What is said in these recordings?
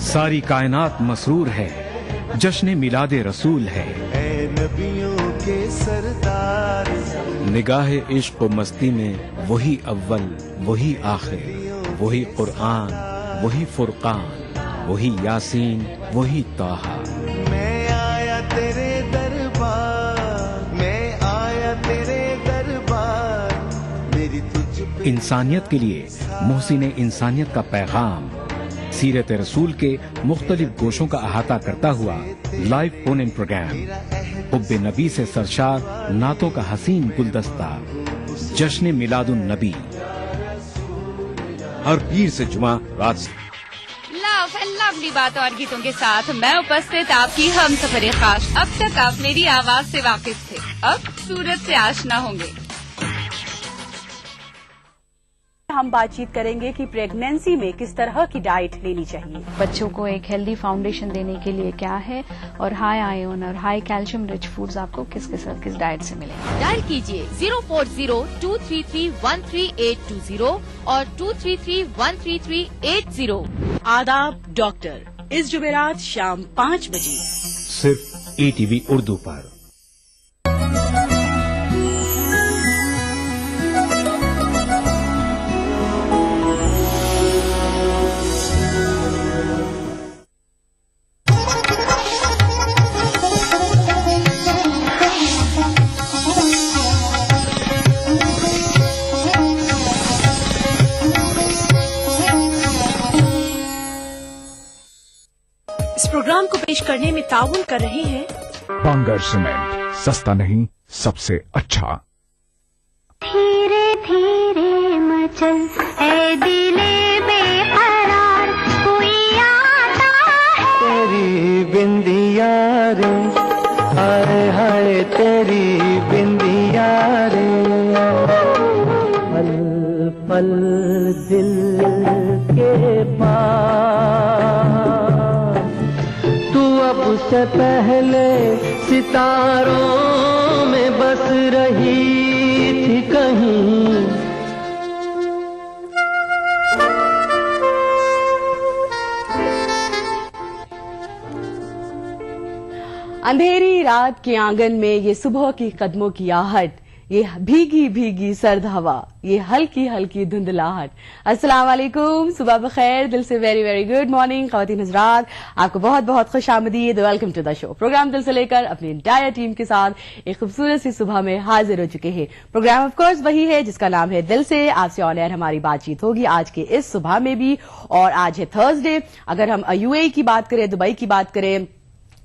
सारी कायनात मसरूर है, जश्न मिलादे रसूल है। ऐ नबियों के सरदार, निगाहे इश्क व मस्ती में वही अव्वल वही आखिर, वही कुरान वही फुरकान, वही यासीन वही ताहा। मैं आया तेरे दरबार, मैं आया तेरे दरबार, मेरी तुझ पे इंसानियत के लिए मोहसिन इंसानियत का पैगाम सीरत रसूल के मुख्तलिफ गोशों का अहाता करता हुआ लाइव फोन इन प्रोग्राम, हुब्बे नबी से सरशार नातों का हसीन गुलदस्ता, जश्न मिलादुन नबी, हर पीर से जुमा रात से लव एंड लवली बातों और गीतों के साथ मैं उपस्थित आपकी हम सफर खास। अब तक आप मेरी आवाज से वाकिफ थे, अब सूरत से आशना होंगे। हम बातचीत करेंगे कि प्रेगनेंसी में किस तरह की डाइट लेनी चाहिए। बच्चों को एक हेल्दी फाउंडेशन देने के लिए क्या है, और हाई आयरन और हाई कैल्शियम रिच फूड्स आपको किस डाइट से मिलेंगे। डायल कीजिए 040-233-13820 और 233-13380। आदाब डॉक्टर, इस जुमेरात शाम 5 बजे सिर्फ ATV उर्दू पर। इस प्रोग्राम को पेश करने में ताउन कर रहे हैं बांगर सीमेंट, सस्ता नहीं सबसे अच्छा। धीरे धीरे मचल ऐ दिले बेकरार, कोई आता है। तेरी बिंदिया रे, हाय हाय तेरी बिंदिया रे, पल पल दिल के पास, तू अब से पहले सितारों में बस रही थी कहीं। अंधेरी रात के आंगन में ये सुबह की कदमों की आहट, ये भीगी भीगी सर्द हवा, ये हल्की हल्की धुंधलाहट। अस्सलाम वालेकुम, सुबह बखैर, दिल से वेरी वेरी गुड मॉर्निंग ख्वातीन हज़रात, आपको बहुत बहुत खुश आमदीद, welcome to the show. Programme दिल से लेकर अपनी एंटायर टीम के साथ एक खूबसूरत सी सुबह में हाजिर हो चुके हैं। प्रोग्राम ऑफ कोर्स वही है जिसका नाम है दिल से। आपसे ऑन एयर हमारी बातचीत होगी आज के इस सुबह में भी, और आज है थर्सडे। अगर हम UAE की बात करें, दुबई की बात करें,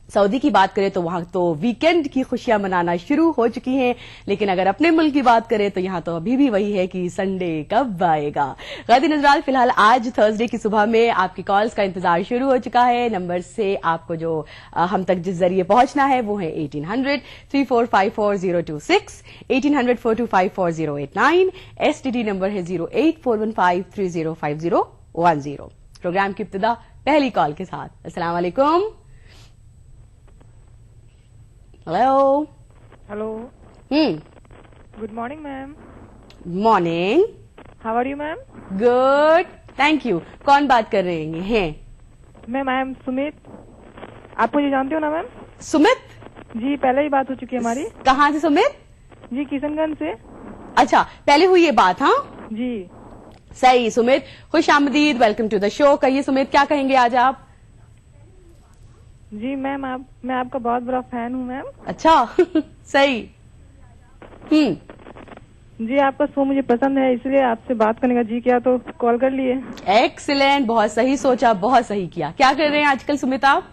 सऊदी की बात करें तो वहां तो वीकेंड की खुशियां मनाना शुरू हो चुकी हैं, लेकिन अगर अपने मुल्क की बात करें तो यहां तो अभी भी वही है कि संडे कब आएगा। ग़ादी नजरात, फिलहाल आज थर्सडे की सुबह में आपकी कॉल्स का इंतजार शुरू हो चुका है। नंबर से आपको जो हम तक जिस जरिए पहुंचना है वो है 1800-3454-026, 1800-425-4089, STD नंबर है 08415305010। प्रोग्राम की इब्तिदा पहली कॉल के साथ। अस्सलाम वालेकुम। Hello hello. Good morning ma'am. Morning. How are you ma'am? Good, thank you. कौन बात कर रहे हैं? Ma'am I am Sumit. आप मुझे जानते हो ना मैम? सुमित जी, पहले ही बात हो चुकी है हमारी। कहाँ से सुमित? जी, किशनगंज से। अच्छा, पहले हुई ये बात? हाँ जी सही। सुमित खुश आमदीद, वेलकम टू द शो। कहिए सुमित, क्या कहेंगे आज आप? जी मैम, मैं आपका बहुत बड़ा फैन हूँ मैम। अच्छा सही। जी, आपका शो मुझे पसंद है, इसलिए आपसे बात करने का जी किया तो कॉल कर लिए। एक्सीलेंट, बहुत सही सोचा, बहुत सही किया। क्या कर रहे हैं आजकल सुमित आप?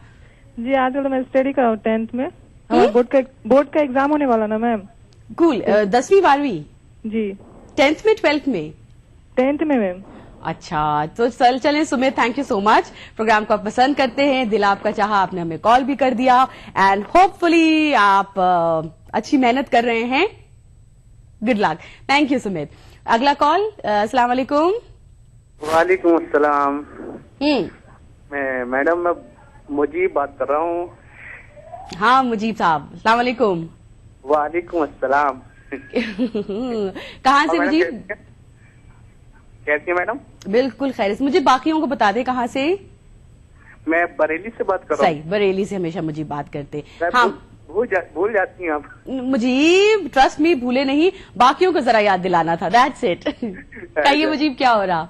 जी, आजकल तो मैं स्टडी कर रहा हूँ 10th में। बोर्ड का एग्जाम होने वाला ना मैम। कूल। 10वीं 12वीं? जी 10th में 12th में? 10th में मैम। अच्छा, तो चलें Sumit, thank you so much. Programme को आप पसंद करते हैं, दिल आपका चाहा, आपने हमें कॉल भी कर दिया, एंड होपफुली आप अच्छी मेहनत कर रहे हैं। Good luck. Thank you Sumit. अगला कॉल। अस्सलाम वालेकुम। वालेकुम अस्सलाम। मैं मुजीब बात कर रहा हूँ। हाँ मुजीब साहब, अस्सलाम वालेकुम। वालेकुम अस्सलाम। कहाँ से और मैडम मुजीब? कैसी है मैडम? बिल्कुल खैरियत। मुझे बाकियों को बता दे कहाँ से। मैं बरेली से बात कर रहा सही, बरेली से हमेशा मुजीब बात करते। हूँ। हाँ भूल जाती हैं आप। मुजीब, ट्रस्ट मी, भूले नहीं, बाकियों को जरा याद दिलाना था, दैट्स इट। कहिए मुजीब, क्या हो रहा?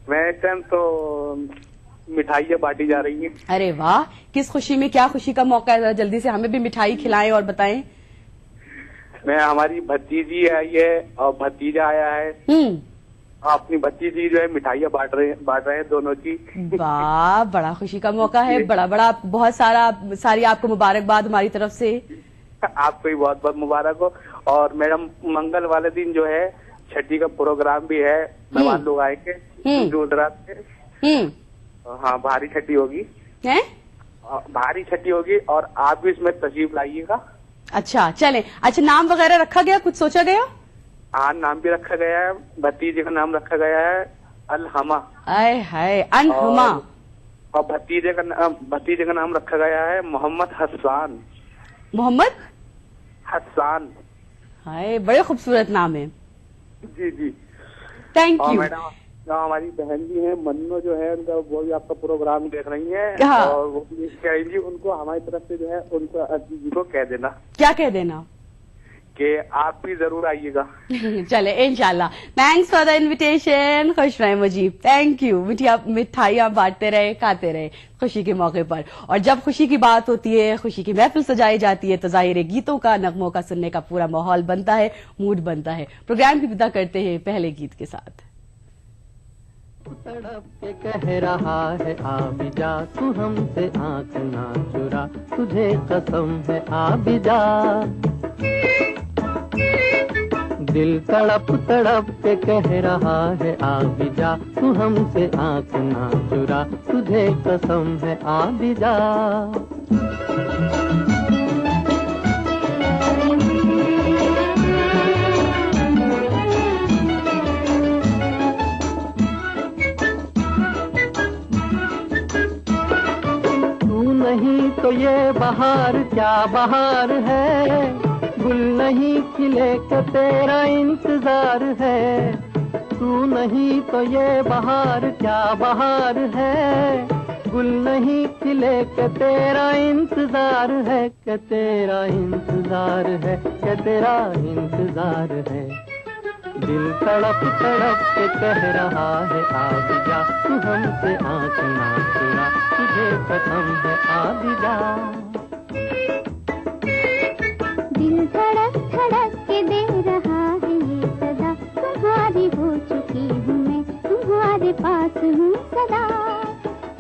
मैं इस टाइम तो मिठाइयाँ बांटी जा रही हैं। अरे वाह, किस खुशी में, क्या खुशी का मौका है? जरा जल्दी से हमें भी मिठाई खिलाएं और बताएं। मैं, हमारी भतीजी आई है और भतीजा आया है। अपनी भतीजी जो है मिठाइयाँ बांट रहे हैं दोनों की। वाह, बड़ा खुशी का मौका है, बड़ा बड़ा बहुत सारी आपको मुबारकबाद हमारी तरफ से। आपको भी बहुत बहुत मुबारक हो। और मैडम, मंगल वाले दिन जो है छठी का प्रोग्राम भी है, मेहमान लोग आएंगे दूर दराज से। हाँ, भारी छठी होगी है, भारी छठी होगी और आप भी इसमें तशरीफ लाइएगा। अच्छा चले। अच्छा, नाम वगैरह रखा गया, कुछ सोचा गया? हाँ, नाम भी रखा गया है। भतीजे का नाम रखा गया है अलहमा। आय हाय, अनहुमा। और भतीजे का नाम रखा गया है मोहम्मद हसन। मोहम्मद हसन। हाय, बड़े खूबसूरत नाम है। जी जी, थैंक और यू। मैडम, हमारी बहन जी है मन्नो जो है, उनका वो भी आपका प्रोग्राम देख रही है। हाँ। और वो भी कहेंगी, उनको हमारी तरफ से जो है उनको अजीज जी को कह देना क्या कह देना? कि आप भी जरूर आइएगा। चले, इंशाल्लाह। Thanks for the invitation. खुश रहे मुजीब, थैंक यू। मिठाइयाँ बांटते रहे, खाते रहे खुशी के मौके पर। और जब खुशी की बात होती है, खुशी की महफिल सजाई जाती है, तो जाहिर है गीतों का, नगमों का सुनने का पूरा माहौल बनता है, मूड बनता है। प्रोग्राम की विदा करते हैं पहले गीत के साथ। तड़प के कह रहा है आ भी जा, तू हमसे आंख ना चुरा, तुझे कसम है आ भी जा। दिल तड़प तड़प के कह रहा है आ भी जा, तू हमसे आंख ना चुरा, तुझे कसम है आ भी जा। नहीं तो ये बहार क्या बहार है, गुल नहीं खिले का तेरा इंतजार है। तू नहीं तो ये बहार क्या बहार है, गुल नहीं खिले का तेरा इंतजार है, कि तेरा इंतजार है, कि तेरा इंतजार है। दिल तड़प तड़प के कह रहा है आ भी जा, तू हमसे आंख ना चुरा, तुझे कसम है आ भी जा। दिल धड़क धड़क के दे रहा है ये सदा, तुम्हारी हो चुकी हूँ मैं, तुम्हारे पास हूँ सदा।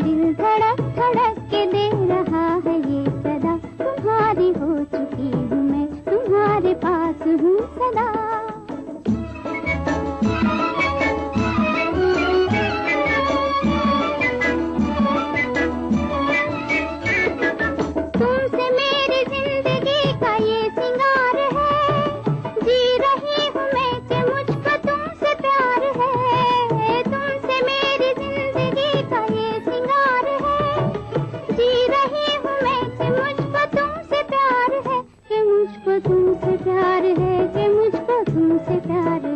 दिल धड़क धड़क के दे रहा है ये सदा, तुम्हारी हो चुकी हूँ मैं, तुम्हारे पास हूँ सदा। तुमसे मेरी जिंदगी का ये सिंगार है, जी रही हूँ मैं कि मुझको तुमसे प्यार है। तुमसे मेरी जिंदगी का ये सिंगार है, जी रही हूँ मैं कि मुझको तुमसे प्यार है, कि मुझको तुमसे प्यार है, कि मुझको तुमसे प्यार है।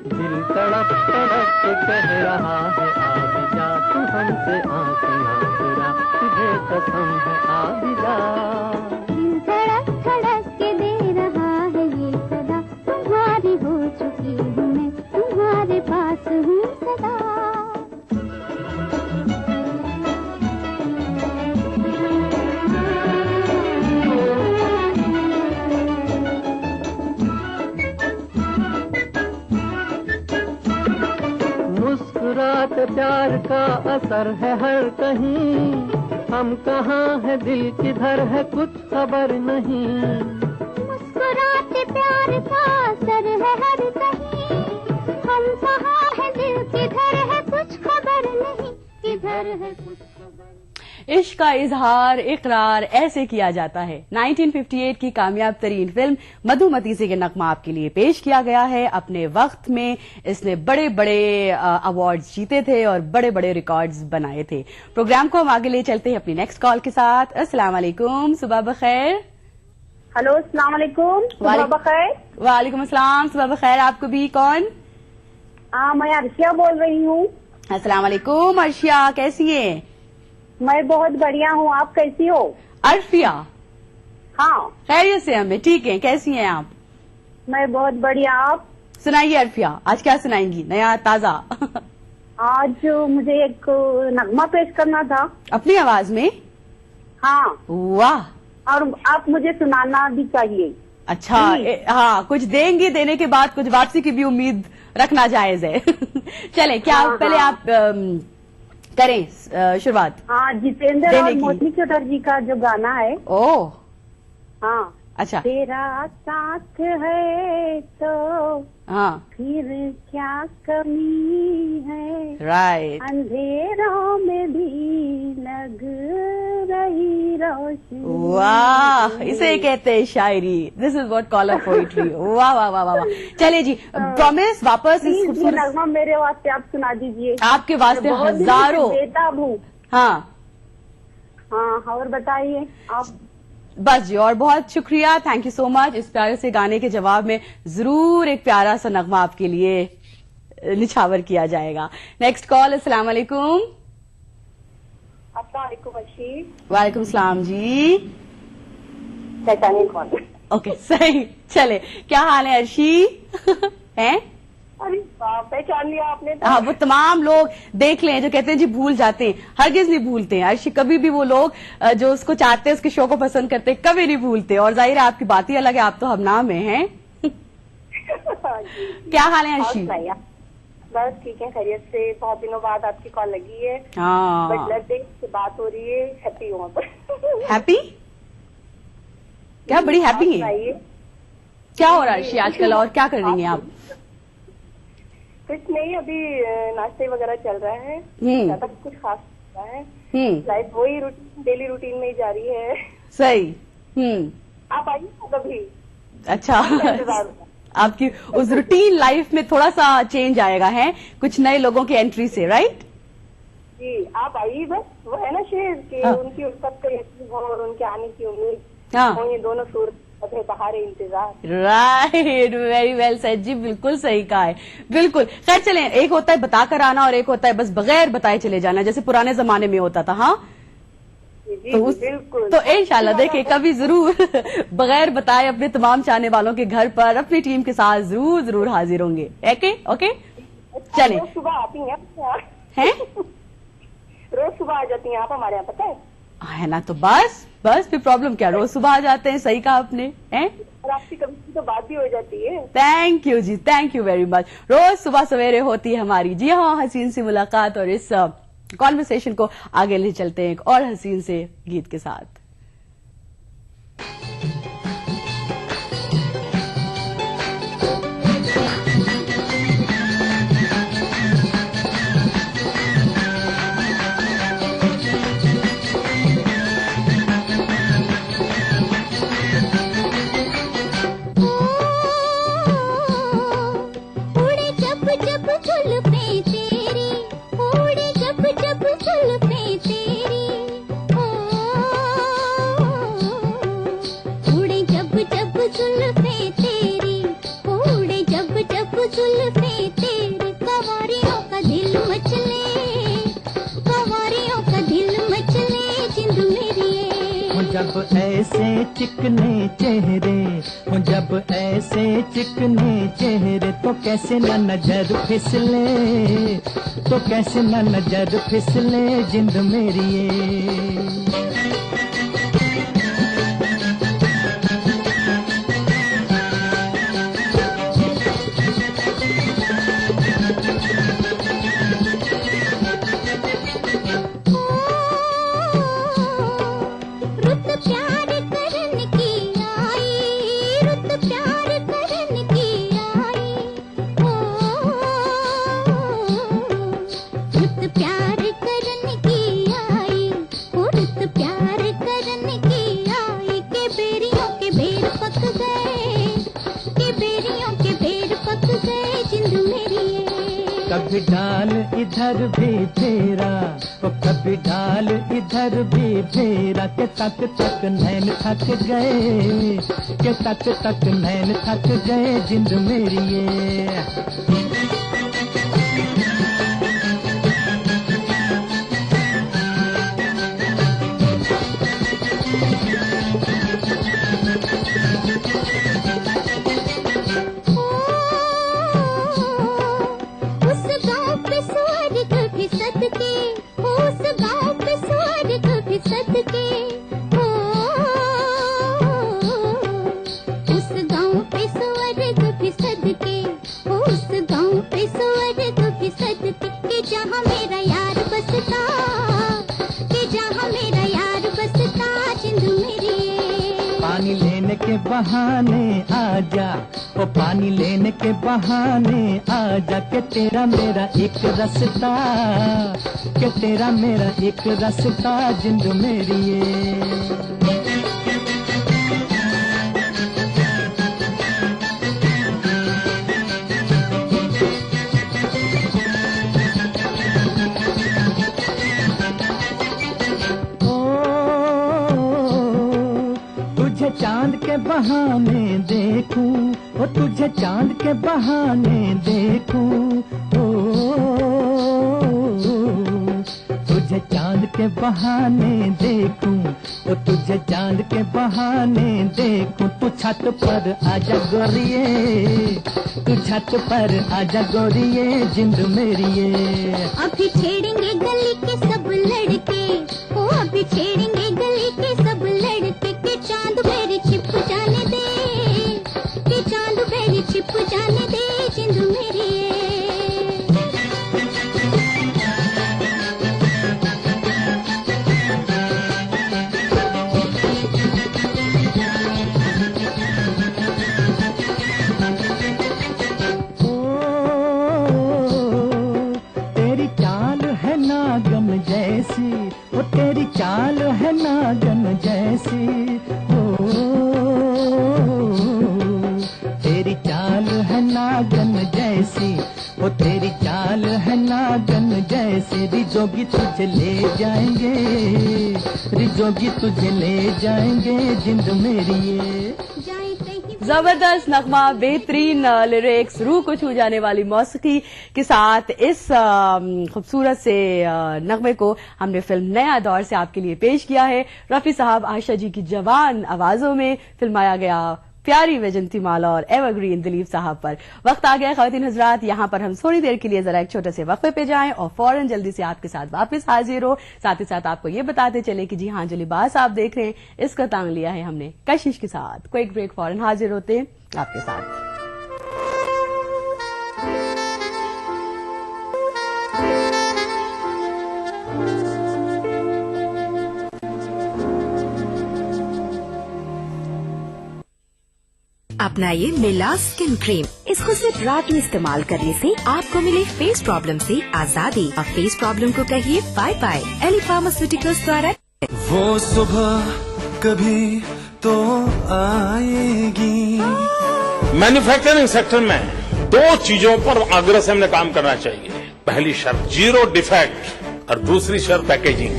दिल तड़प तड़प के कह रहा है आ भी जा, तू हमसे आंख ना चुरा, तुझे कसम है आ भी जा। दिल धड़क धड़क के दे रहा है ये सदा, तुम्हारी हो चुकी हूँ मैं, तुम्हारे पास हूँ सदा। मुस्कुराते प्यार का असर है हर कहीं, हम कहाँ है दिल किधर है कुछ खबर नहीं। मुस्कुराते प्यार का असर है हर कहीं, हम कहाँ है दिल किधर है कुछ खबर नहीं, किधर है कुछ खबर नहीं। इश्क का इजहार, इकरार ऐसे किया जाता है। 1958 की कामयाब तरीन फिल्म मधुमती से ये नगमा आपके लिए पेश किया गया है। अपने वक्त में इसने बड़े बड़े अवार्ड्स जीते थे और बड़े बड़े रिकॉर्ड्स बनाए थे। प्रोग्राम को हम आगे ले चलते हैं अपनी नेक्स्ट कॉल के साथ। अस्सलाम वालेकुम, सुबह बखैर। हेलो, अस्सलाम वालेकुम। सुबह बखैर। वालेकुम अस्सलाम, सुबह बखैर। आपको भी। कौन? मैं अर्शिया बोल रही हूँ। अस्सलाम वालेकुम अर्शिया, कैसी है? मैं बहुत बढ़िया हूँ, आप कैसी हो? अर्फिया? हाँ, खैरियत से हमें, ठीक है। कैसी हैं आप? मैं बहुत बढ़िया। आप सुनाइए अर्फिया, आज क्या सुनाएंगी नया ताजा? आज मुझे एक नगमा पेश करना था अपनी आवाज में। हाँ, वाह। और आप मुझे सुनाना भी चाहिए। अच्छा, हाँ, कुछ देंगी, देने के बाद कुछ वापसी की भी उम्मीद रखना जायज है। चले, क्या हाँ, पहले हाँ। आप करें शुरुआत? हाँ, जितेंद्र देने और की। मोहिनी चटर्जी का जो गाना है। ओह, हाँ, अच्छा। तेरा साथ है तो हाँ, फिर क्या कमी है, राइट। अंधेरों में भी लग रही रोशनी। वाह, इसे कहते हैं शायरी। This is what call a poetry. वाह वाह वाह वाह वाह। चलिए जी, प्रॉमिस वापस इस प्लीज ये खूबसूरत नगमा मेरे वास्ते आप सुना दीजिए। आपके वास्ते बहुत दिनों से हजारों। बेताब हूँ। हाँ, हाँ, और बताइए आप। बस जी, और बहुत शुक्रिया, थैंक यू सो मच। इस प्यारे से गाने के जवाब में जरूर एक प्यारा सा नगमा आपके लिए निछावर किया जाएगा। Next call. अस्सलाम वालेकुम। अस्सलाम वालेकुम अर्शी। वालेकुम सलाम जी। पहचानिए कौन? ओके, सही। चले, क्या हाल है अर्शी? हैं? अरे पहचान लिया आपने तो। हाँ, वो तमाम लोग देख लें जो कहते हैं जी भूल जाते हैं, हरगिज नहीं भूलते हैं अर्शी। कभी भी वो लोग जो उसको चाहते हैं, उसके शो को पसंद करते हैं, कभी नहीं भूलते। और जाहिर है आपकी बात ही अलग है, आप तो हमना में हैं। क्या हाल है अर्शी? बस ठीक है, खैरियत से। बहुत दिनों बाद आपकी कॉल लगी है। हाँ, ब्लड डे से बात हो रही है, हैप्पी हूँ। हैप्पी? क्या बड़ी हैप्पी है? क्या हो रहा है अर्शी आजकल, और क्या कर रही हैं आप? कुछ नहीं, अभी नाश्ते वगैरह चल रहा है, ज्यादा कुछ खास नहीं रहा है। लाइफ वही डेली रूटीन में ही जारी है। सही। आप आइए कभी। अच्छा, आपकी उस रूटीन लाइफ में थोड़ा सा चेंज आएगा है कुछ नए लोगों की एंट्री से, राइट? जी, आप आइए। बस वो है ना शेर कि उनकी उल्फत का यकीन हो और उनके आने की उम्मीद। हाँ, ये दोनों सूरत बहार इंतजार। राइट, वेरी वेल सेड जी, बिल्कुल सही कहा है, बिल्कुल। खैर चलें, एक होता है बताकर आना और एक होता है बस बगैर बताए चले जाना, जैसे पुराने जमाने में होता था। हाँ, तो इंशाल्लाह देखिए कभी जरूर बगैर बताए अपने तमाम चाहने वालों के घर पर अपनी टीम के साथ जरूर जरूर हाजिर होंगे। ओके, चलें। सुबह आती हैं रोज सुबह आ जाती हैं आप हमारे यहाँ, पता है ना? तो बस फिर प्रॉब्लम क्या, रोज सुबह आ जाते हैं। सही कहा आपने, हैं? और आपकी कभी तो बात भी हो जाती है। थैंक यू जी, थैंक यू वेरी मच। रोज सुबह सवेरे होती है हमारी, जी हाँ, हसीन सी मुलाकात। और इस कॉन्वर्सेशन को आगे ले चलते हैं एक और हसीन से गीत के साथ। जब ऐसे चिकने चेहरे हो, जब ऐसे चिकने चेहरे, तो कैसे न नजर फिसले, तो कैसे न नजर फिसले जिंद मेरी ये। कभी डाल इधर भी फेरा, तो कभी डाल इधर भी फेरा, के तक तक नैन थक गए, के तक तक नैन थक गए जिंद मेरी ये। पानी लेने के बहाने आजा, ओ पानी लेने के बहाने आजा, के तेरा मेरा एक रास्ता, के तेरा मेरा एक रास्ता जिंद मेरी ये। चांद के बहाने देखूं, ओ तुझे चांद के बहाने देखूं, ओ तुझे चांद के बहाने देखूं, ओ तुझे चांद के बहाने देखूं। तू छत पर आजा गोरिये, तू छत पर आजा गोरिये जिंद मेरी ये। अभी छेड़ेंगे गली के सब लड़के, ओ अभी छेड़ेंगे गली के सब लड़के, के चांद मेरे छिप जाने दे, के चांद मेरे छिप जाने दे जिंद मेरी ये। तेरी चाल है नागन जैसी, वो तेरी चाल है नागन जैसी, हो तेरी चाल है नागन जैसी, वो तेरी चाल है नागन जैसी। रिजोगी तुझे ले जाएंगे, रिजोगी तुझे ले जाएंगे जिंद मेरी ये। जबरदस्त नगमा, बेहतरीन लिरिक्स, रूह को छू जाने वाली मौसीकी के साथ इस खूबसूरत से नगमे को हमने फिल्म नया दौर से आपके लिए पेश किया है। रफी साहब, आयशा जी की जवान आवाजों में फिल्माया गया प्यारी वैजंती माला और एवरग्रीन दिलीप साहब पर। वक्त आ गया ख्वातीन हजरात, यहाँ पर हम थोड़ी देर के लिए जरा एक छोटे से वक्फे पे जाएं और फौरन जल्दी से आपके साथ वापस हाजिर हो। साथ ही साथ आपको ये बताते चले कि जी हाँ, जो लिबास आप देख रहे हैं इसका तांग लिया है हमने कशिश के साथ। क्विक ब्रेक, फौरन हाजिर होते हैं आपके साथ। अपनाइए मिला स्किन क्रीम। इसको सिर्फ रात में इस्तेमाल करने से आपको मिले फेस प्रॉब्लम से आजादी। अब फेस प्रॉब्लम को कहिए बाय बाय। एली फार्मास्यूटिकल्स द्वारा। वो सुबह कभी तो आएगी। मैन्युफैक्चरिंग सेक्टर में दो चीजों पर आग्रह से हमने काम करना चाहिए। पहली शर्त जीरो डिफेक्ट और दूसरी शर्त packaging.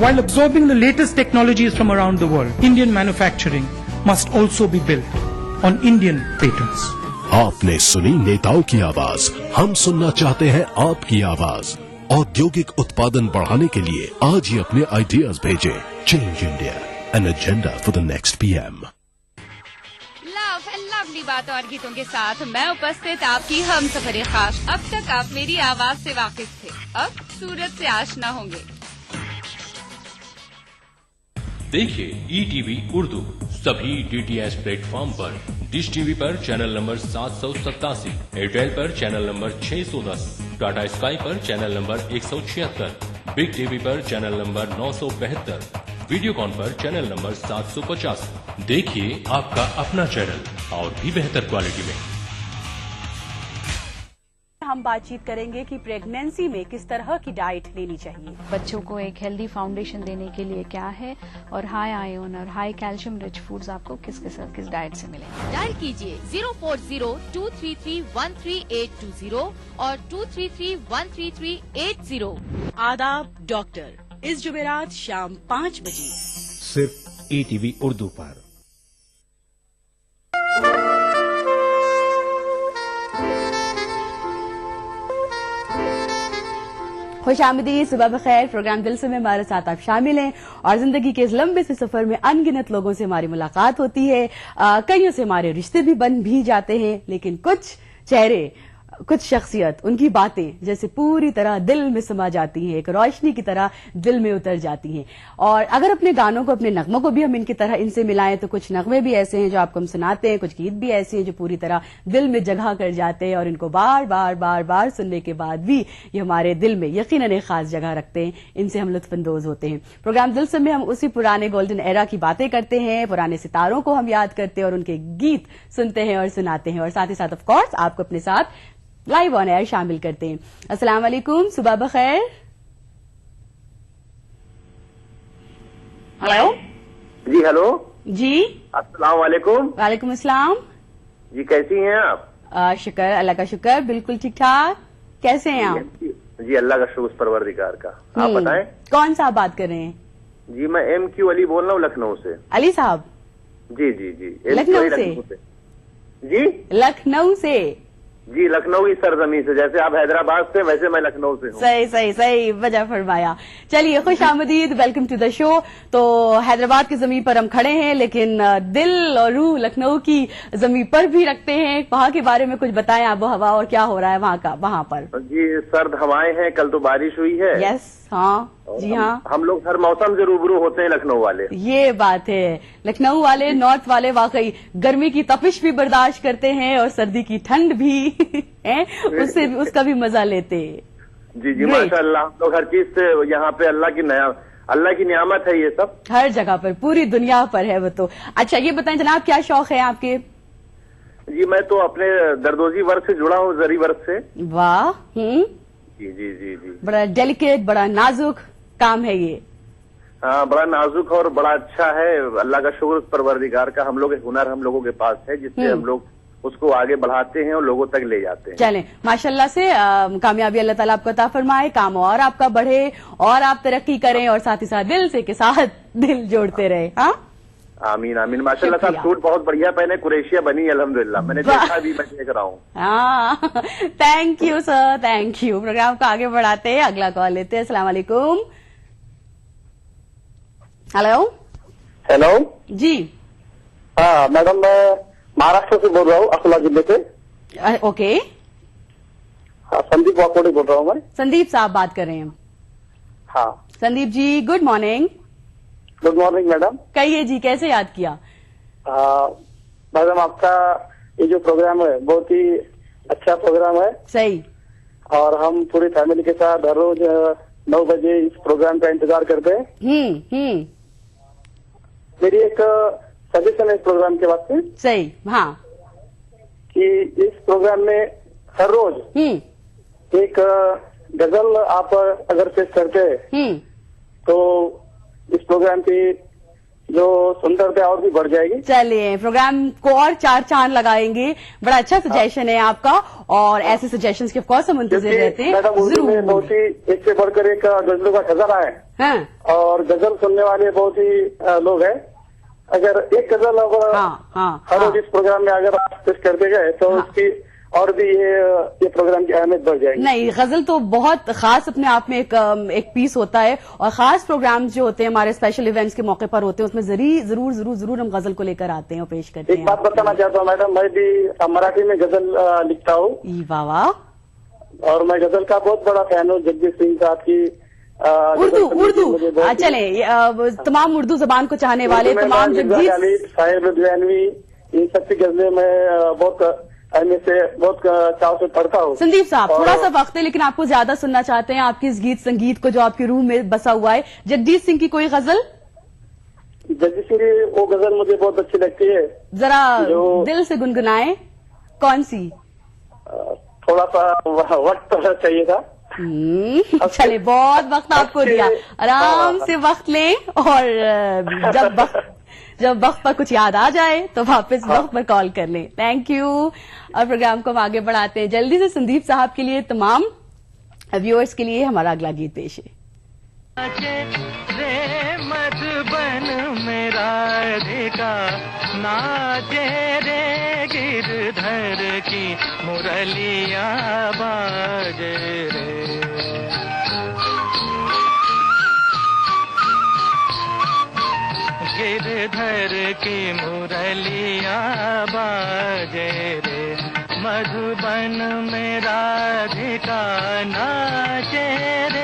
While absorbing the latest technologies from around the world, Indian manufacturing must also be built on Indian patents. आपने सुनी नेताओं की आवाज, हम सुनना चाहते हैं आपकी आवाज। औद्योगिक उत्पादन बढ़ाने के लिए आज ही अपने आइडियाज भेजें। Change India, an agenda for the next PM। Love and lovely बात और गीतों के साथ मैं उपस्थित आपकी हम सफर खास। अब तक आप मेरी आवाज से वाकिफ थे, अब सूरत से आशना होंगे। देखिए ETV उर्दू सभी DTH प्लेटफॉर्म पर। डिश टीवी पर चैनल नंबर 787, एयरटेल पर चैनल नंबर 610, टाटा स्काई पर चैनल नंबर 176, बिग टीवी पर चैनल नंबर 972, वीडियोकॉन पर चैनल नंबर 750। देखिए आपका अपना चैनल और भी बेहतर क्वालिटी में। हम बातचीत करेंगे कि प्रेगनेंसी में किस तरह की डाइट लेनी चाहिए। बच्चों को एक हेल्दी फाउंडेशन देने के लिए क्या है, और हाई आयरन और हाई कैल्शियम रिच फूड्स आपको किस डाइट से मिलेंगे। डायल कीजिए 040-233-13820 और 233-13380। आदाब डॉक्टर, इस जुमेरात शाम 5 बजे सिर्फ ETV उर्दू पर। खुश आमदीद, सुबह बखैर। प्रोग्राम दिल से में हमारे साथ आप शामिल हैं और जिंदगी के इस लंबे से सफर में अनगिनत लोगों से हमारी मुलाकात होती है। कईयों से हमारे रिश्ते भी बन भी जाते हैं, लेकिन कुछ चेहरे, कुछ शख्सियत, उनकी बातें जैसे पूरी तरह दिल में समा जाती हैं, एक रोशनी की तरह दिल में उतर जाती हैं। और अगर अपने गानों को, अपने नगमों को भी हम इनकी तरह इनसे मिलाएं तो कुछ नगमे भी ऐसे हैं जो आपको हम सुनाते हैं, कुछ गीत भी ऐसे हैं जो पूरी तरह दिल में जगह कर जाते हैं और इनको बार बार बार बार सुनने के बाद भी ये हमारे दिल में यकीनन एक खास जगह रखते हैं। इनसे हम लुत्फानंदोज होते हैं। प्रोग्राम दिल से में हम उसी पुराने गोल्डन एरा की बातें करते हैं, पुराने सितारों को हम याद करते हैं और उनके गीत सुनते हैं और सुनाते हैं, और साथ ही साथ ऑफ कोर्स आपको अपने साथ लाइव ऑन एयर शामिल करते हैं। अस्सलाम वालेकुम, सुबह बखैर। हेलो जी, हेलो जी, अस्सलाम वालेकुम। वालेकुम अस्सलाम जी, कैसी हैं आप? शुक्र, अल्लाह का शुक्र, बिल्कुल ठीक ठाक। कैसे हैं आप? जी, अल्लाह का शुक्र परवरदिगार का। आप बताएं। कौन सा आप बात कर रहे हैं? जी, मैं MQ अली बोल रहा हूँ, लखनऊ से। अली साहब? जी जी जी, लखनऊ से? जी, लखनऊ से? जी, लखनऊ की सरजमी से। जैसे आप हैदराबाद से, वैसे मैं लखनऊ से हूँ। सही सही सही, वजह फरमाया। चलिए, खुश आमदीद, वेलकम टू द शो। तो हैदराबाद की जमीन पर हम खड़े हैं, लेकिन दिल और रूह लखनऊ की जमीन पर भी रखते हैं। वहाँ के बारे में कुछ बताएं, आबो हवा और क्या हो रहा है वहाँ पर? जी, सर्द हवाएं हैं, कल तो बारिश हुई है। यस, हाँ जी, हाँ। हम लोग हर मौसम से रूबरू होते हैं, लखनऊ वाले। ये बात है, लखनऊ वाले, नॉर्थ वाले वाकई गर्मी की तपिश भी बर्दाश्त करते हैं और सर्दी की ठंड भी है, उससे उसका भी मजा लेते हैं। जी जी, माशाअल्लाह। हम लोग हर चीज से यहाँ पे अल्लाह की नियामत है ये सब। हर जगह पर, पूरी दुनिया पर है वो तो। अच्छा, ये बताएं जनाब, क्या शौक है आपके? जी, मैं तो अपने दरदोजी वर्क से जुड़ा हूँ, जरी वर्क से। वाह। जी जी जी जी, बड़ा डेलिकेट, बड़ा नाजुक काम है ये। हाँ, बड़ा नाजुक और बड़ा अच्छा है। अल्लाह का शुक्र परवरदिगार का। हम लोग एक हुनर हम लोगों के पास है, जिससे हम लोग उसको आगे बढ़ाते हैं और लोगों तक ले जाते हैं। चलें, माशाल्लाह से कामयाबी अल्लाह ताला आपको अता फरमाए, काम और आपका बढ़े और आप तरक्की करें, और साथ ही साथ दिल से के साथ दिल जोड़ते रहे। हाँ, आमीन आमीन। माशाल्लाह साहब, सूट बहुत बढ़िया पहने, कुरैशिया बनी अल्हम्दुलिल्लाह। मैंने देखा भी, मैं देख रहा हूँ। हाँ, thank you sir, thank you. Programme को आगे बढ़ाते हैं, अगला कॉल लेते हैं। अस्सलाम वालेकुम। हेलो हेलो जी। हाँ मैडम, मैं महाराष्ट्र से बोल रहा हूँ, अकोला जिले से। ओके। हाँ, संदीप वाकोड़े बोल रहा हूँ मैं। संदीप साहब बात कर रहे हैं? हाँ Sandeep ji, good morning. Good morning madam. कहिए जी, कैसे याद किया? मैडम, आपका ये जो प्रोग्राम है बहुत ही अच्छा प्रोग्राम है। सही। और हम पूरी फैमिली के साथ हर रोज 9 बजे इस प्रोग्राम का इंतजार करते हैं। मेरी एक सजेशन है इस प्रोग्राम के वास्ते। सही। हाँ, कि इस प्रोग्राम में हर रोज एक गजल आप अगर पेश करते हैं तो इस प्रोग्राम की जो सुंदरता और भी बढ़ जाएगी। चलिए, प्रोग्राम को और 4 चांद लगाएंगे। बड़ा अच्छा सजेशन है आपका, और ऐसे सजेशंस के ऑफकोर्स हम मुंतजिर रहते हैं। मैडम, उर्दू में बहुत ही एक से बढ़कर एक गजलों का खजाना है। हाँ। और गजल सुनने वाले बहुत ही लोग हैं। अगर एक गजल हर रोज इस प्रोग्राम में अगर आप पेश करते गए तो उसकी और भी ये प्रोग्राम की अहमियत बढ़ जाएगी। नहीं, गजल तो बहुत खास अपने आप में एक पीस होता है, और खास प्रोग्राम्स जो होते हैं हमारे स्पेशल इवेंट्स के मौके पर होते हैं, उसमें जरूर हम गजल को लेकर आते हैं और पेश करते हैं। एक बात बताना चाहता हूँ मैडम, मैं भी मराठी में गजल लिखता हूँ। वाह। और मैं गजल का बहुत बड़ा फैन हूँ, जगदीश सिंह साहब की। उर्दू चले, तमाम उर्दू जबान को चाहने वाले तमाम जगदीश, साहिर लुधियानवी, इन सबकी गजलें मैं बहुत चाव से पढ़ता हूँ। संदीप साहब, थोड़ा सा वक्त है, लेकिन आपको ज्यादा सुनना चाहते हैं आपकी इस गीत संगीत को जो आपकी रूह में बसा हुआ है। जगदीश सिंह की कोई गजल? जगदीश सिंह की वो गजल मुझे बहुत अच्छी लगती है। जरा दिल से गुनगुनाए, कौन सी? थोड़ा सा वक्त चाहिए था। चले, बहुत वक्त आपको दिया, आराम से वक्त लें, और जब वक्त पर कुछ याद आ जाए तो वापस वक्त पर कॉल कर लें। Thank you. और प्रोग्राम को हम आगे बढ़ाते हैं जल्दी से। संदीप साहब के लिए, तमाम व्यूअर्स के लिए हमारा अगला गीत पेश है। मधुबन में राधिका नाचे रे, गिरधर की मुरलिया बाजे रे। गिरधर की मुरलिया बाजे रे, मधुबन में राधिका नाचे रे।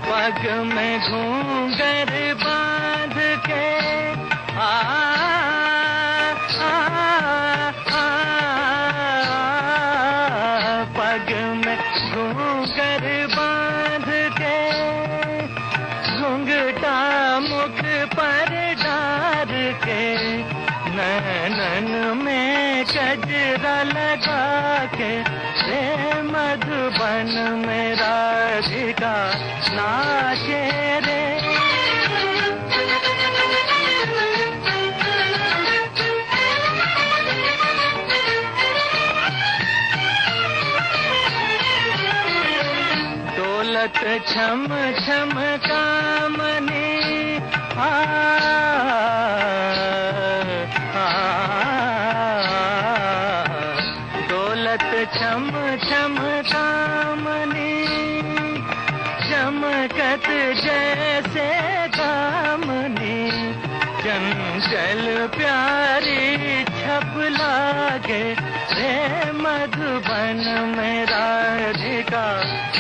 पग में घूंघर बांध के पग में घूंघर बांध के, घूंघटा मुख पर डार के, नैनन में गजरा लगा के रे, मधुबन में राधिका नाचे रे। दौलत छम छम कामनी दौलत छम छम कामनी, चमकत जैसे कामनी, चंचल प्यारी छप लागे रे, मधुबन में राधिका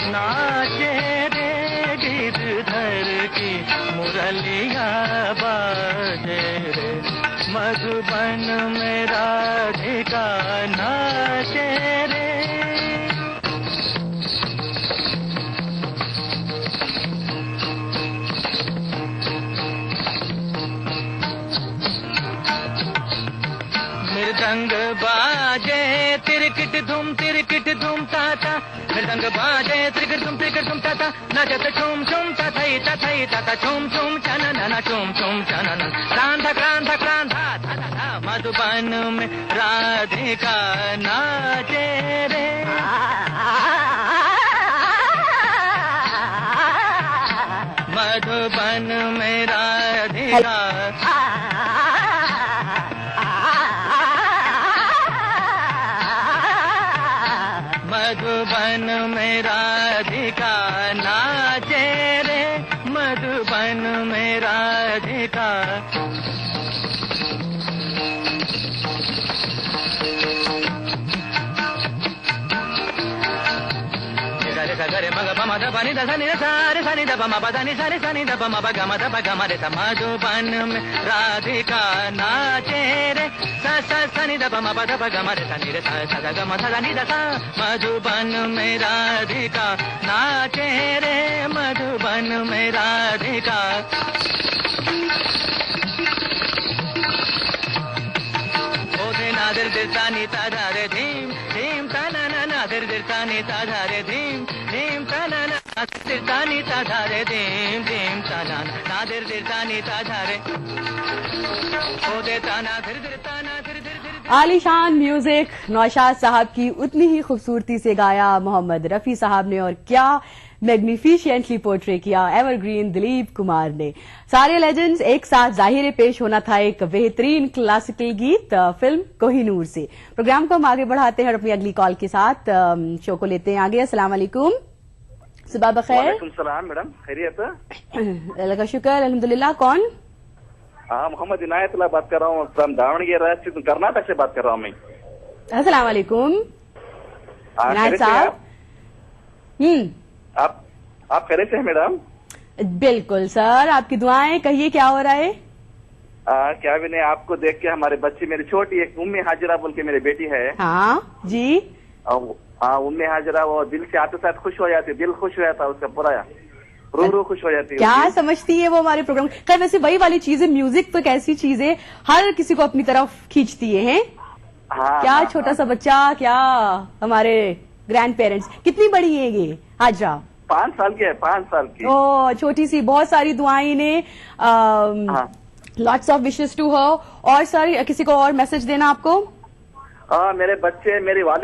नाचे रे, गिरधर की मुरलिया बाजे रे, मधुबन में राधिका नाचे रे। मृदंग बाजे तिरकिट धूम ताता, मृदंग बाजे तिरकिट धूम ताता, नचत छुम छुम तथई तथई तथा छुम छुम चनन छुम छुम चनन, क्रांधा क्रांधा क्रांधा था, मधुबन में राधिका नाचे रे। मधुबन में राधिका मधुबन में राधिका नाचे रे, मधुबन में राधिका। गरे मग पमा ध पानी ध सनी ध सारे सनी ध पमा पदानी सारे सनी ध पमा प गम ध प गम रे स, मधुबन में राधिका नाचे रे, स स सनी ध पमा प ध प गम रे सनी रे स स ध गम ध सनी ध सा, मधुबन में राधिका नाचे रे, मधुबन में राधिका। ओदे नादर दिलतानी ताधा रे धीम धीम तना ना नादर दिलतानी ताधा रे धीम धीम तना ना दिलतानी ताधा रे धीम धीम तना नादर दिलतानी ताधा रे, ओदे ताना धीर धीर ताना धीर धीर धीर। आलीशान म्यूजिक नौशाद साहब की उतनी ही खूबसूरती से गाया मोहम्मद रफी साहब ने, और क्या मैग्निफिशिएंटली पोर्ट्रे किया एवरग्रीन दिलीप कुमार ने। सारे लेजेंड्स एक साथ जाहिर पेश होना था एक बेहतरीन क्लासिकल गीत फिल्म कोहिनूर से। प्रोग्राम को हम आगे बढ़ाते हैं और अपनी अगली कॉल के साथ शो को लेते हैं आगे। अस्सलाम वालेकुम, सुबह बखैर। वालेकुम सलाम मैडम, खैरियत? अल्लाह का शुक्र, अल्हम्दुलिल्लाह। कौन? मोहम्मद इनायतुल्लाह बात कर रहा हूँ, फ्रॉम दावणगेरे कर्नाटक से बात कर रहा हूँ मैं। अस्सलाम वालेकुम इनायत साहब। आप खैरियत से हैं मैडम? बिल्कुल सर, आपकी दुआएं। कहिए क्या हो रहा है? क्या भी नहीं, आपको देख के हमारे बच्चे, मेरी छोटी एक उम्मे हाजिरा बोल के मेरी बेटी है। हाँ जी। हाँ, उम्मे हाजिरा वो दिल से आते साथ खुश हो जाती, दिल खुश हो जाता उसका पूरा, रू खुश हो जाती है। क्या समझती है वो हमारे प्रोग्राम? खैर वैसे वही वाली चीजें, म्यूजिक तो एक ऐसी चीज है हर किसी को अपनी तरफ खींचती है। हाँ, क्या हाँ, छोटा सा बच्चा, क्या हमारे ग्रैंड पेरेंट्स। कितनी बड़ी है ये हाजरा? 5 साल की है, 5 साल की। ओ छोटी सी, बहुत सारी दुआएं ने lots of wishes to her. और सर किसी को और मैसेज देना आपको? मेरे बच्चे, मेरी वालिद